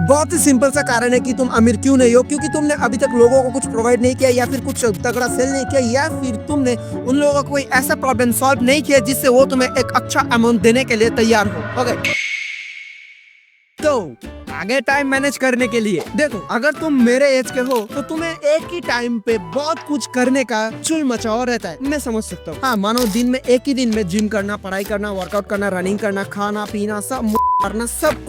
बहुत ही सिंपल सा कारण है कि तुम अमीर क्यों नहीं हो, क्योंकि तुमने अभी तक लोगों को कुछ प्रोवाइड नहीं किया, या फिर कुछ तगड़ा सेल नहीं किया, या फिर तुमने उन लोगों को कोई ऐसा प्रॉब्लम सॉल्व नहीं किया जिससे वो तुम्हें एक अच्छा अमाउंट देने के लिए तैयार हो। ओके, तो आगे टाइम मैनेज करने के लिए देखो, अगर तुम मेरे एज के हो तो तुम्हें एक ही टाइम पे बहुत कुछ करने का चुल मचाओ रहता है, मैं समझ सकता हूँ। हाँ, मानो दिन में एक ही दिन में जिम करना, पढ़ाई करना, वर्कआउट करना, रनिंग करना, खाना पीना, सब करना, सब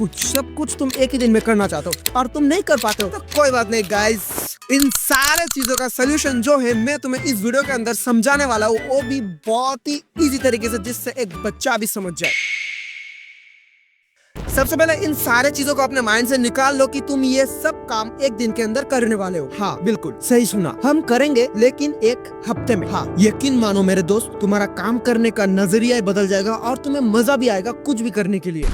कुछ तुम एक ही दिन में करना चाहते हो और तुम नहीं कर पाते हो, तो कोई बात नहीं गाइस, इन सारे चीजों का सोल्यूशन जो है मैं तुम्हें इस वीडियो के अंदर समझाने वाला हूँ, वो भी बहुत ही इजी तरीके से, जिससे एक बच्चा भी समझ जाए। सबसे पहले इन सारे चीजों को अपने माइंड से निकाल लो कि तुम ये सब काम एक दिन के अंदर करने वाले हो। हाँ, बिल्कुल सही सुना, हम करेंगे, लेकिन एक हफ्ते में। हाँ, यकीन मानो मेरे दोस्त, तुम्हारा काम करने का नजरिया बदल जाएगा और तुम्हें मजा भी आएगा कुछ भी करने के लिए।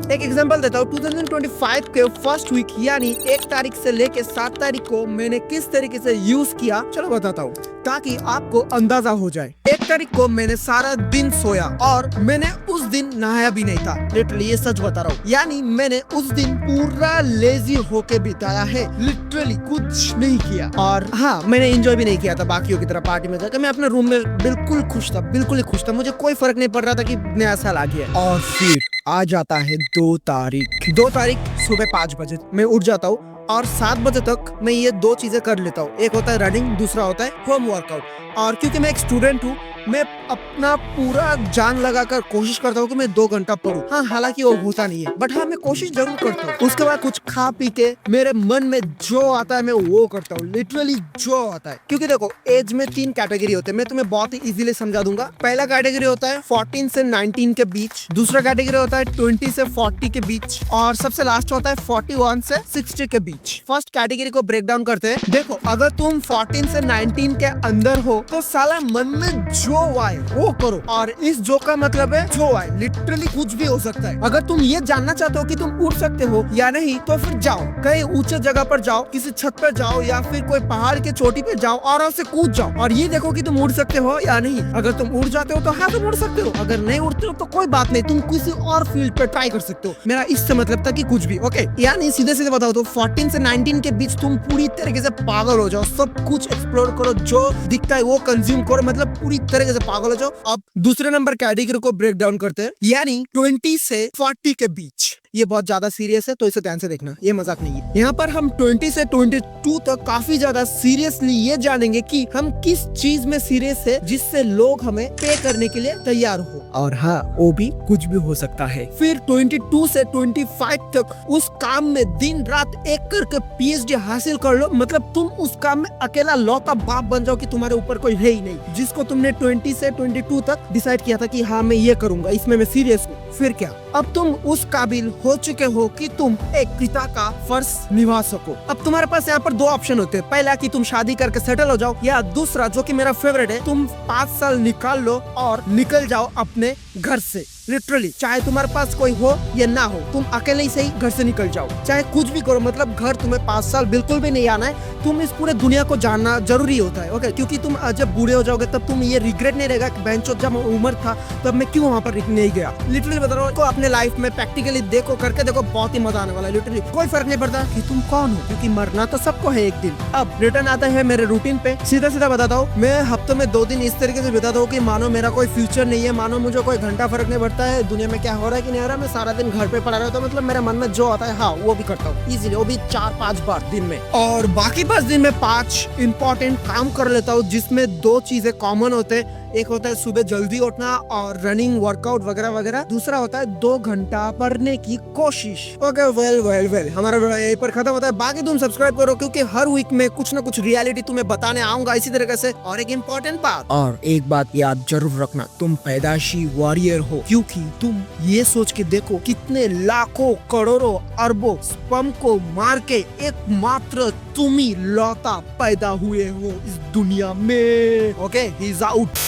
एक एग्जांपल देता हूँ, 2025 के फर्स्ट वीक यानी 1 तारीख से लेके 7 तारीख को मैंने किस तरीके से यूज किया, चलो बताता हूँ ताकि आपको अंदाजा हो जाए। 1 तारीख को मैंने सारा दिन सोया और मैंने उस दिन नहाया भी नहीं था, लिटरली ये सच बता रहा हूँ, यानी मैंने उस दिन पूरा लेजी होके बिताया है, लिटरली कुछ नहीं किया। और हाँ, मैंने एंजॉय भी नहीं किया था बाकियों की तरह पार्टी में जाकर, मैं अपने रूम में बिल्कुल खुश था, बिल्कुल ही खुश था, मुझे कोई फर्क नहीं पड़ रहा था कि नया साल आ गया। और फिर आ जाता है 2 तारीख सुबह 5 बजे मैं उठ जाता हूँ और 7 बजे तक मैं ये 2 चीजें कर लेता हूँ, एक होता है रनिंग, दूसरा होता है होम वर्कआउट। और क्योंकि मैं एक स्टूडेंट हूँ, मैं अपना पूरा जान लगाकर कोशिश करता हूँ कि मैं 2 घंटा पढूं। हाँ, हालांकि वो होता नहीं है, बट हाँ, मैं कोशिश जरूर करता हूँ। उसके बाद कुछ खा पी के मेरे मन में जो आता है मैं वो करता हूँ, लिटरली जो आता है। क्योंकि देखो, एज में 3 कैटेगरी होते हैं, मैं तुम्हें बहुत ही इजीली समझा दूंगा। पहला कैटेगरी होता है 14 से 19 के बीच, दूसरा कैटेगरी होता है 20 से 40 के बीच, और सबसे लास्ट होता है 41 से 60 के बीच। फर्स्ट कैटेगरी को ब्रेक डाउन करते हैं। देखो, अगर तुम 14 से 19 के अंदर हो तो साला मन में जो आए वो करो, और इस जो का मतलब है जो आए, लिटरली कुछ भी हो सकता है। अगर तुम ये जानना चाहते हो कि तुम उड़ सकते हो या नहीं, तो फिर जाओ कहीं ऊंचे जगह पर जाओ, किसी छत पर जाओ या फिर कोई पहाड़ के चोटी पे जाओ और से कूद जाओ और ये देखो कि तुम उड़ सकते हो या नहीं। अगर तुम उड़ जाते हो तो हाँ, तुम उड़ सकते हो, अगर नहीं उड़ते हो तो कोई बात नहीं, तुम किसी और फील्ड पे ट्राई कर सकते हो। मेरा इससे मतलब था कि कुछ भी, ओके, यानी सीधे सीधे बताओ तो 14 से 19 के बीच तुम पूरी तरीके से पागल हो जाओ, सब कुछ एक्सप्लोर करो, जो दिखता है वो कंज्यूम करो, मतलब पूरी तरीके से पागल हो जाओ। अब दूसरे नंबर कैटेगरी को ब्रेक डाउन करते हैं, यानी 20 से 40 के बीच। ये बहुत ज्यादा सीरियस है तो इसे ध्यान से देखना, ये मजाक नहीं है। यहाँ पर हम 20 से 22 तक काफी ज्यादा सीरियसली ये जानेंगे कि हम किस चीज में सीरियस है जिससे लोग हमें पे करने के लिए तैयार हो, और हाँ, वो भी कुछ भी हो सकता है। फिर 22 से 25 तक उस काम में दिन रात एक करके PhD हासिल कर लो, मतलब तुम उस काम में अकेला लौता बाप बन जाओ कि तुम्हारे ऊपर कोई है ही नहीं, जिसको तुमने 20 से 22 तक डिसाइड किया था कि हाँ, मैं ये करूंगा, इसमें मैं सीरियस हूँ। फिर क्या, अब तुम उस काबिल हो चुके हो कि तुम एक पिता का फर्ज निभा सको। अब तुम्हारे पास यहाँ पर 2 ऑप्शन होते हैं, पहला कि तुम शादी करके सेटल हो जाओ, या दूसरा जो कि मेरा फेवरेट है, तुम 5 साल निकाल लो और निकल जाओ अपने घर से। लिटरली, चाहे तुम्हारे पास कोई हो या ना हो, तुम अकेले ही सही घर से निकल जाओ, चाहे कुछ भी करो, मतलब घर तुम्हें 5 साल बिल्कुल भी नहीं आना है, तुम इस पूरे दुनिया को जानना जरूरी होता है, ओके, क्योंकि तुम जब बूढ़े हो जाओगे तब तुम ये रिग्रेट नहीं रहेगा कि बेंचो जब उम्र था तब मैं क्यों वहाँ पर नहीं गया। लिटरली बता रहा हूँ, तो अपने लाइफ में प्रैक्टिकली देखो, करके देखो, बहुत ही मजा आने वाला है। लिटरली कोई फर्क नहीं पड़ता कि तुम कौन हो, क्योंकि मरना तो सबको है एक दिन। अब रिटर्न आता है मेरे रूटीन पे, सीधा सीधा बताता हूँ, मैं हफ्ते में 2 दिन इस तरीके से बिताता हूँ कि मानो मेरा कोई फ्यूचर नहीं है, मानो मुझे कोई घंटा फर्क नहीं पड़ता है दुनिया में क्या हो रहा है कि नहीं हो रहा, मैं सारा दिन घर पे पड़ा रहता हूँ, मतलब मेरे मन में जो आता है हाँ वो भी करता हूँ इजीली, वो भी 4-5 बार दिन में, और बाकी 5 दिन में 5 इंपॉर्टेंट काम कर लेता हूँ, जिसमें 2 चीजें कॉमन होते हैं। एक होता है सुबह जल्दी उठना और रनिंग, वर्कआउट वगैरह वगैरह, दूसरा होता है 2 घंटा पढ़ने की कोशिश। ओके, वेल हमारा वीडियो यहीं पर खत्म होता है। बाकी तुम सब्सक्राइब करो, क्योंकि हर वीक में कुछ ना कुछ रियलिटी तुम्हें बताने आऊंगा इसी तरीके से। और एक इम्पोर्टेंट बात, और एक बात याद जरूर रखना, तुम पैदाशी वॉरियर हो, क्योंकि तुम ये सोच के देखो कितने लाखों करोड़ों अरबों स्पर्म को मार के एकमात्र तुम ही लौता पैदा हुए हो इस दुनिया में। Okay, he is out.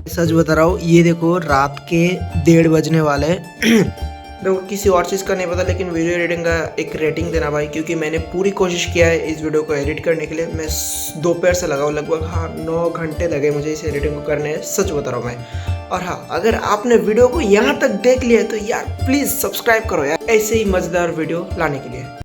सच बता रहा हूँ, ये देखो रात के 1:30 बजने वाले देखो, किसी और चीज़ का नहीं पता, लेकिन वीडियो एडिटिंग का एक रेटिंग देना भाई, क्योंकि मैंने पूरी कोशिश किया है इस वीडियो को एडिट करने के लिए। मैं दोपहर से लगा हूँ, लगभग हाँ 9 घंटे लगे मुझे इस एडिटिंग को करने, सच बता रहा हूँ मैं। और हाँ, अगर आपने वीडियो को यहाँ तक देख लिया तो यार प्लीज सब्सक्राइब करो यार, ऐसे ही मजेदार वीडियो लाने के लिए।